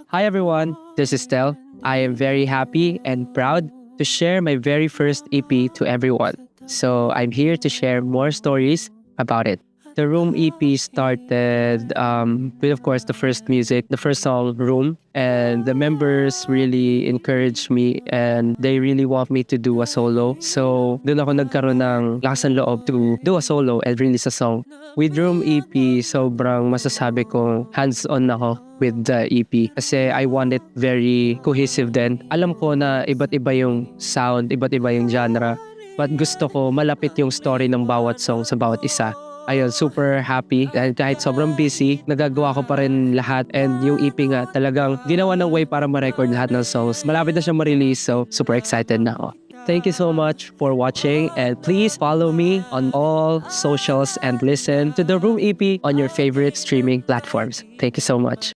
Hi everyone, this is Tel. I am very happy and proud to share my very first EP to everyone. So I'm here to share more stories about it. The Room EP started with, of course, the first music, the first song, Room. And the members really encouraged me and they really want me to do a solo. So, doon ako nagkaroon ng lakas ng loob to do a solo and release a song. With Room EP, sobrang masasabi kong hands-on ako with the EP. Kasi I want it very cohesive din. Alam ko na iba't iba yung sound, iba't iba yung genre. But gusto ko malapit yung story ng bawat song sa bawat isa. Ayun, super happy. And kahit sobrang busy, nagagawa ko pa rin lahat. And yung EP nga, talagang ginawa ng way para ma-record lahat ng songs. Malapit na siya ma-release, so super excited na ako. Thank you so much for watching and please follow me on all socials and listen to the Room EP on your favorite streaming platforms. Thank you so much.